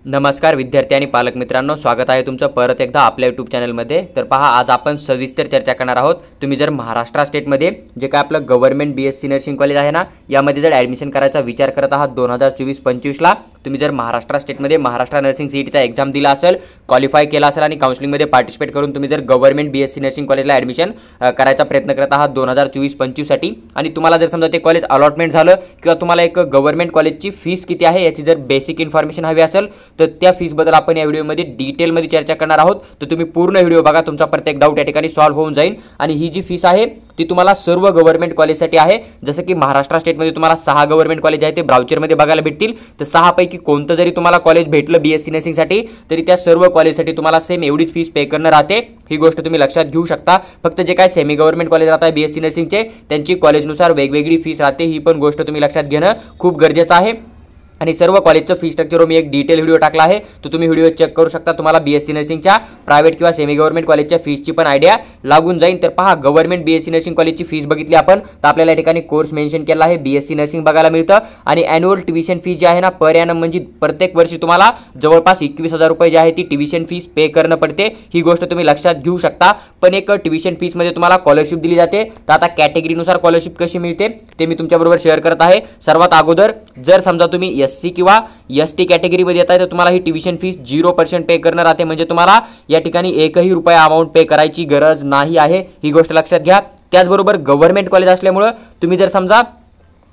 नमस्कार विद्यार्थी आणि पालक मित्रांनो, स्वागत आहे तुमचं परत एकदा आपल्या यूट्यूब चॅनलमध्ये। तर पहा, आज आपण सविस्तर चर्चा करणार आहोत। तुम्ही जर महाराष्ट्र स्टेटमध्ये जे काय आपलं गव्हर्नमेंट बीएससी नर्सिंग कॉलेज आहे ना, यामध्ये जर ॲडमिशन करायचा विचार करत आहात 2024-25ला, तुम्ही जर महाराष्ट्र स्टेटमध्ये महाराष्ट्र नर्सिंग सीईटीचा एक्झाम दिला असेल, क्वालिफाय केला असेल आणि काउन्सिलिंगमध्ये पार्टिसिपेट करून तुम्ही जर गव्हर्नमेंट बीएससी नर्सिंग कॉलेजला ॲडमिशन करायचा प्रयत्न करत आहात 2024-25साठी, आणि तुम्हाला जर समजा ते कॉलेज अलॉटमेंट झालं किंवा तुम्हाला एक गव्हर्नमेंट कॉलेजची फीस किती आहे याची जर बेसिक इन्फॉर्मेशन हवी असेल तर त्या फीसबद्दल आपण या व्हिडिओमध्ये डिटेलमध्ये चर्चा करणार आहोत। तर तुम्ही पूर्ण व्हिडिओ बघा, तुमचा प्रत्येक डाऊट या ठिकाणी सॉल्व्ह होऊन जाईल। आणि ही जी फीस आहे ती तुम्हाला सर्व गव्हर्नमेंट कॉलेजसाठी आहे। जसं की महाराष्ट्र स्टेटमध्ये तुम्हाला 6 गव्हर्नमेंट कॉलेज आहे ते ब्राउचरमध्ये बघायला भेटतील। तर 6 पैकी कोणतं जरी तुम्हाला कॉलेज भेटलं बीएससी नर्सिंगसाठी तरी त्या सर्व कॉलेजसाठी तुम्हाला सेम एवढीच फीस पे करणं राहते। ही गोष्ट तुम्ही लक्षात घेऊ शकता। फक्त जे काय सेमी गव्हर्नमेंट कॉलेज राहतात बीएससी नर्सिंगचे त्यांची कॉलेजनुसार वेगवेगळी फीस राहते, ही पण गोष्ट तुम्ही लक्षात घेणं खूप गरजेचं आहे। आणि सर्व कॉलेजचं फी स्ट्रक्चर मी एक डिटेल व्हिडिओ टाकला आहे, तो तुम्ही व्हिडिओ चेक करू शकता। तुम्हाला बीएससी नर्सिंगच्या प्रायव्हेट किंवा सेमी गव्हर्नमेंट कॉलेजच्या फीसची पण आयडिया लागून जाईल। तर पहा, गव्हर्नमेंट बीएससी नर्सिंग कॉलेजची फीस बघितली आपण तर आपल्याला या ठिकाणी कोर्स मेन्शन केला आहे, बीएससी नर्सिंग बघायला मिळतं। आणि ॲन्युअल ट्युशन फीस जी आहे ना, पर ॲनम म्हणजे प्रत्येक वर्षी तुम्हाला जवळपास 21,000 रुपये जी आहे ती ट्युशन फीस पे करणं पडते। ही गोष्ट तुम्ही लक्षात घेऊ शकता। पण एक ट्युशन फीसमध्ये तुम्हाला स्कॉलरशिप दिली जाते। तर आता कॅटेगरीनुसार स्कॉलरशिप कशी मिळते ते मी तुमच्याबरोबर शेअर करत आहे। सर्वात अगोदर जर समजा तुम्ही एससी किंवा एसटी कॅटेगरीमध्ये येत आहे तर तुम्हाला ही ट्युशन फीस 0% पे करणं राहते, म्हणजे तुम्हाला या ठिकाणी एकही रुपया अमाऊंट पे करायची गरज नाही आहे, ही गोष्ट लक्षात घ्या। त्याचबरोबर गव्हर्नमेंट कॉलेज असल्यामुळे तुम्ही जर समजा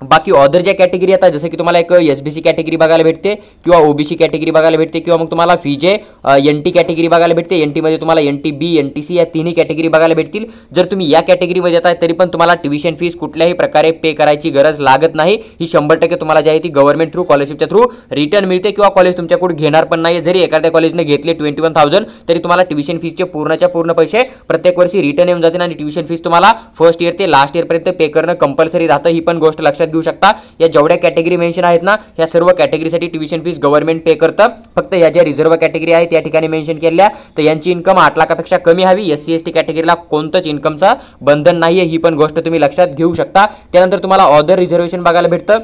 बाकी ऑदर ज्या कॅटेगरी येतात, जसं की तुम्हाला एक एसबीसी कॅटेगरी बघायला भेटते किंवा ओबीसी कॅटेगरी बघायला भेटते किंवा मग तुम्हाला फीजे एनटी कॅटेगरी बघायला भेटते। एनटीमध्ये तुम्हाला एनटी बी, एनटीसी या तिन्ही कॅटेगरी बघायला भेटतील। जर तुम्ही या कॅटेगरीमध्ये येत आहे तरी पण तुम्हाला ट्युशन फीस कुठल्याही प्रकारे पे करायची गरज लागत नाही। ही 100% तुम्हाला जी आहे ती गव्हर्नमेंट थ्रू स्कॉलरशिपच्या थ्रू रिटर्न मिळते किंवा कॉलेज तुमच्याकडून घेणार पण नाही। जरी एखाद्या कॉलेजने घेतले 21,000 तरी तुम्हाला ट्युशन फीसचे पूर्णच्या पूर्ण पैसे प्रत्येक वर्षी रिटर्न येऊन जातील आणि ट्युशन फीस तुम्हाला फर्स्ट इयर ते लास्ट इयरपर्यंत पे करणं कंपल्सरी राहतं। ही पण गोष्ट लक्षात घेऊ शकता। या जेवढ्या कॅटेगरी मेन्शन आहेत ना, या सर्व कॅटेगरीसाठी ट्युशन फीस गव्हर्नमेंट पे करतं। फक्त या ज्या रिझर्व्ह कॅटेगरी आहेत या ठिकाणी मेन्शन केल्या तर यांची इन्कम 8 लाखापेक्षा कमी हवी। एससी एसटी कॅटेगरीला कोणतंच इन्कमचं बंधन नाहीये, ही पण गोष्ट तुम्ही लक्षात घेऊ शकता। त्यानंतर तुम्हाला ऑदर रिझर्वेशन बघायला भेटतं,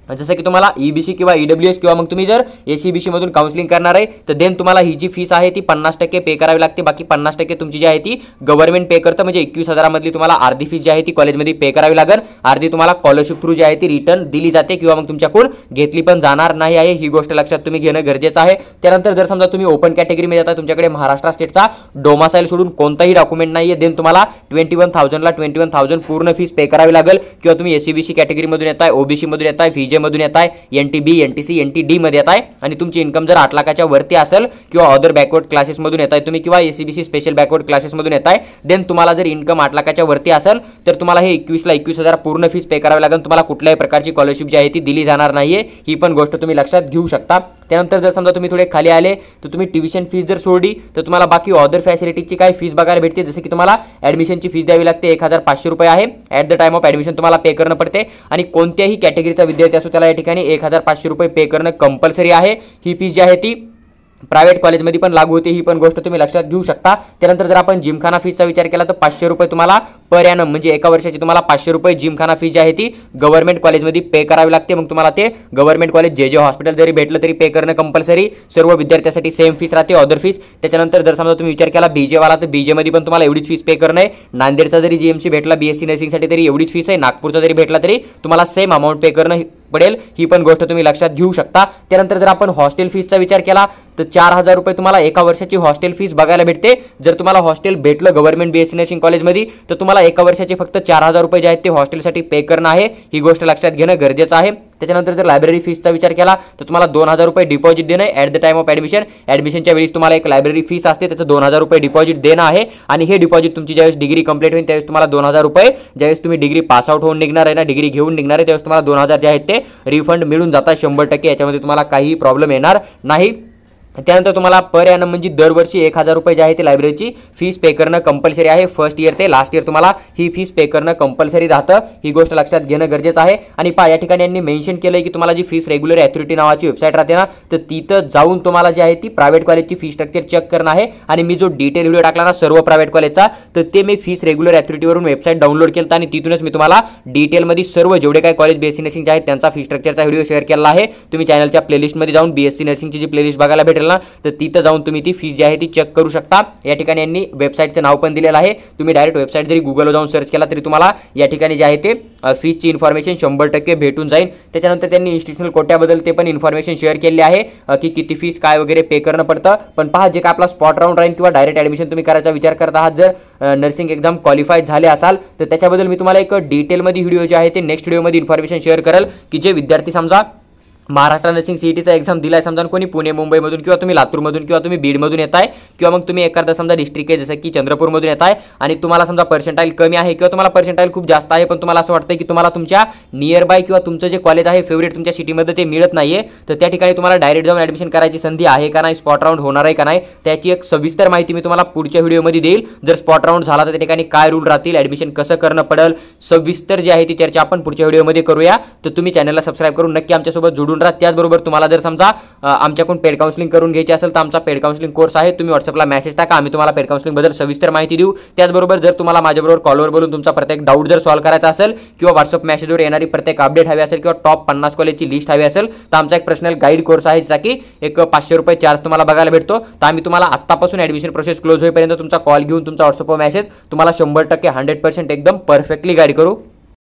जसं की तुम्हाला ईबीसी किंवा ईडब्ल्यूएस किंवा मग तुम्ही जर एसीबीसी मधून काउन्सिलिंग करणार आहे तर देन तुम्हाला ही जी फीस आहे ती 50% पे करावी लागते। बाकी 50% तुमची जी आहे ती गव्हर्नमेंट पे करतं, म्हणजे 21,000 मधली तुम्हाला अर्धी फीस जी आहे ती कॉलेजमध्ये पे करावी लागेल। अर्धी तुम्हाला स्कॉलरशिप थ्रू जी आहे ती रिटर्न दिली जाते किंवा मग तुमच्याकडून घेतली पण जाणार नाही आहे, ही गोष्ट लक्षात तुम्ही घेणं गरजेचं आहे। त्यानंतर जर समजा तुम्ही ओपन कॅटेगरीमध्ये येता, तुमच्याकडे महाराष्ट्र स्टेटचा डोमासाईल सोडून कोणताही डॉक्युमेंट नाही आहे, देन तुम्हाला 21,000 पूर्ण फीस पे करावी लागेल। किंवा तुम्ही एसीबीसी कॅटेगरीमधून येताय, ओबीसी मधून येताय, फीजेमधून येताय, एनटीबी, एनटीसी, एनटीडी मध्ये येत आहे आणि तुमची इन्कम जर 8 लाखाच्या वरती असेल किंवा अदर बॅकवर्ड क्लासेसमधून येत आहे तुम्ही किंवा एसीबीसी स्पेशल बॅकवर्ड क्लासेसमधून येत आहे, देन तुम्हाला जर इन्कम 8 लाखाच्या वरती असेल तर तुम्हाला हे 21,000 पूर्ण फीस पे करावी लागेल। तुम्हाला कुठल्याही प्रकारची स्कॉलरशिप जी आहे ती दिली जाणार नाहीये, ही पण गोष्ट तुम्ही लक्षात घेऊ शकता। त्यानंतर जर समजा तुम्ही थोडे खाली आले तर तुम्ही ट्युशन फीस जर सोडली तर तुम्हाला बाकी अदर फॅसिलिटीची काय फीस बघायला भेटते, जसं की तुम्हाला ॲडमिशनची फीस द्यावी लागते, 1,500 रुपये आहे। At the time of admission तुम्हाला पे करणं पडते आणि कोणत्याही कॅटेगरीचा विद्यार्थी असो त्याला या ठिकाणी 1,500 रुपये पे करणं कंपल्सरी आहे। ही फीस जी आहे ती प्रायव्हेट कॉलेजमध्ये पण लागू होते, ही पण गोष्ट तुम्ही लक्षात घेऊ शकता। त्यानंतर जर आपण जिमखाना फीसचा विचार केला तर 500 रुपये तुम्हाला पर ॲनम म्हणजे एका वर्षाची तुम्हाला 500 रुपये जिमखाना फीस जी आहे ती गव्हर्नमेंट कॉलेजमध्ये पे करावी लागते। मग तुम्हाला ते गव्हर्नमेंट कॉलेज जे हॉस्पिटल जरी भेटलं तरी पे करणं कंपल्सरी, सर्व विद्यार्थ्यांसाठी सेम फीस राहते अदर फीस। त्याच्यानंतर जर समजा तुम्ही विचार केला बीजेवाला तर बीजेमध्ये पण तुम्हाला एवढीच फीस पे करणं आहे। नांदेडचा जरी जीएमसी भेटला बीएससी नर्सिंगसाठी तरी एवढीच फीस आहे, नागपूरचा जरी भेटला तरी तुम्हाला सेम अमाऊंट पे करणं पडेल, ही पण गोष्ट तुम्ही लक्षात घेऊ शकता। त्यानंतर जर आपण हॉस्टेल फीसचा विचार केला तर 4,000 रुपये तुम्हाला एका वर्षाची हॉस्टेल फीस बघायला भेटते। जर तुम्हाला हॉस्टेल भेटलं गव्हर्नमेंट बीएससी नर्सिंग कॉलेजमध्ये तर तुम्हाला एका वर्षाचे फक्त 4,000 रुपये जे आहेत ते हॉस्टेलसाठी पे करणं आहे, ही गोष्ट लक्षात घेणं गरजेचं आहे। त्याच्यानंतर जर लायब्ररी फीसचा विचार केला तर तुम्हाला 2,000 रुपये डिपॉझिट देणं आहे at the time of admission. ॲडमिशनच्या वेळेस तुम्हाला एक लायब्ररी फीस असते, त्याचं 2,000 रुपये डिपॉझिट देणं आहे आणि हे डिपॉझिट तुमची ज्यावेळेस डिग्री कंप्लीट होईल त्यावेळेस तुम्हाला 2,000 रुपये, ज्यावेळेस तुम्ही डिग्री पास आउट होऊन निघणार आहे ना, डिग्री घेऊन निघणार आहे, त्यावेळेस तुम्हाला 2,000 जे आहेत ते रिफंड मिळून जातात 100%। याच्यामध्ये तुम्हाला काही प्रॉब्लेम येणार नाही। त्यानंतर तुम्हाला पर ॲनम म्हणजे दरवर्षी 1000 रुपये जे आहे ते लायब्ररीची फीस पे करणं कंपल्सरी आहे. फर्स्ट इयर ते लास्ट इयर तुम्हाला ही फीस पे करणं कंपल्सरी राहतं. ही गोष्ट लक्षात घेणं गरजेचं आहे. आणि पहा या ठिकाणी यांनी मेन्शन केलं आहे की तुम्हाला जी फीस रेग्युलर ॲथॉरिटी नावाची वेबसाईट राहते ना, तर तिथं जाऊन तुम्हाला जे आहे ती प्रायव्हेट कॉलेजची फी स्ट्रक्चर चेक करणं आहे. आणि मी जो डिटेल व्हिडिओ टाकला ना सर्व प्रायव्हेट कॉलेजचा, तर ते मी फीस रेग्युलर ॲथॉरिटीवरून वेबसाईट डाउनलोड केलं आणि तिथूनच मी तुम्हाला डिटेलमध्ये सर्व जेवढे काही कॉलेज बीएससी नर्सिंगचे आहेत त्यांचा फी स्ट्रक्चरचा व्हिडिओ शेअर केला आहे. तुम्ही चॅनलच्या प्लेलिस्टमध्ये जाऊन बीएससी नर्सिंगची जी प्लेलिस्ट बघायला भेटेल ना, तर तिथं जाऊन तुम्ही ती फीस जी आहे ती चेक करू शकता. या ठिकाणी यांनी वेबसाईटचं नाव पण दिलेलं आहे. तुम्ही डायरेक्ट वेबसाईट जरी गुगलवर जाऊन सर्च केला तरी तुम्हाला या ठिकाणी जे आहे ते फीसची इन्फॉर्मेशन 100% भेटून जाईल. त्याच्यानंतर त्यांनी इन्स्टिट्यूशनल कोट्याबद्दल ते पण इन्फॉर्मेशन शेअर केली आहे की किती फीस काय वगैरे पे करणं पडतं. पण पहा जे काय आपला स्पॉट राऊंड राहील किंवा डायरेक्ट ॲडमिशन तुम्ही करायचा विचार करत आहात, जर नर्सिंग एक्झाम क्वालिफाय झाले असाल तर त्याच्याबद्दल मी तुम्हाला एक डिटेलमध्ये व्हिडिओ जे आहे ते नेक्स्ट व्हिडिओमध्ये इन्फॉर्मेशन शेअर करेल की जे विद्यार्थी समजा महाराष्ट्र नर्सिंग सीईटीचा एक्झाम दिला आहे, समजा कोणी पुणे मुंबईमधून किंवा तुम्ही लातूरमधून किंवा तुम्ही बीडमधून येत आहे किंवा मग तुम्ही एखादा समजा डिस्ट्रिक्ट आहे जसं की चंद्रपूरमधून येत आहे आणि तुम्हाला समजा पर्सेंटाईल कमी आहे किंवा तुम्हाला पर्सेंटाईल खूप जास्त आहे, पण तुम्हाला असं वाटतं की तुम्हाला तुमच्या नियर बाय किंवा तुमचं जे कॉलेज आहे फेवरेट तुमच्या सिटीमध्ये ते मिळत नाही आहे, तर त्या ठिकाणी तुम्हाला डायरेक्ट जाऊन ॲडमिशन करायची संधी आहे का नाही, स्पॉट राऊंड होणार आहे का नाही, त्याची एक सविस्तर माहिती मी तुम्हाला पुढच्या व्हिडिओमध्ये देईल. जर स्पॉट राऊंड झाला तर त्या ठिकाणी काय रूल राहतील, ॲडमिशन कसं करणं पडेल, सविस्तर जी आहे ती चर्चा आपण पुढच्या व्हिडिओमध्ये करूया. तर तुम्ही चॅनलला सबस्क्राईब करून नक्की आमच्यासोबत जोडून राहा. त्याचबरोबर तुम्हाला जर समजा आमच्याकडून पेड काउन्सिलिंग करून घ्यायची असेल तर आमचा पेड काउन्सिलिंग कोर्स आहे. तुम्ही व्हॉट्सअपला मेसेज टाका, आम्ही तुम्हाला पेड काउन्सिलिंग बद्दल सविस्तर माहिती देऊ. त्याचबरोबर जर तुम्हाला माझ्याबरोबर कॉलवर बोलून तुमचा प्रत्येक डाऊट जर सॉल्व्ह करायचा असेल किंवा व्हॉट्सअप मेसेजवर येणारी प्रत्येक अपडेट हवी असेल किंवा टॉप 50 कॉलेजची लिस्ट हवी असेल तर आमचा एक पर्सनल गाईड कोर्स आहे ज्याचा की एक 500 रुपये चार्ज तुम्हाला बघायला भेटतो. तर आम्ही तुम्हाला आत्तापासून ॲडमिशन प्रोसेस क्लोज होईपर्यंत तुमचा कॉल घेऊन तुमचा व्हॉट्सअप मेसेज तुम्हाला 100% 100% एकदम परफेक्टली गाईड करू.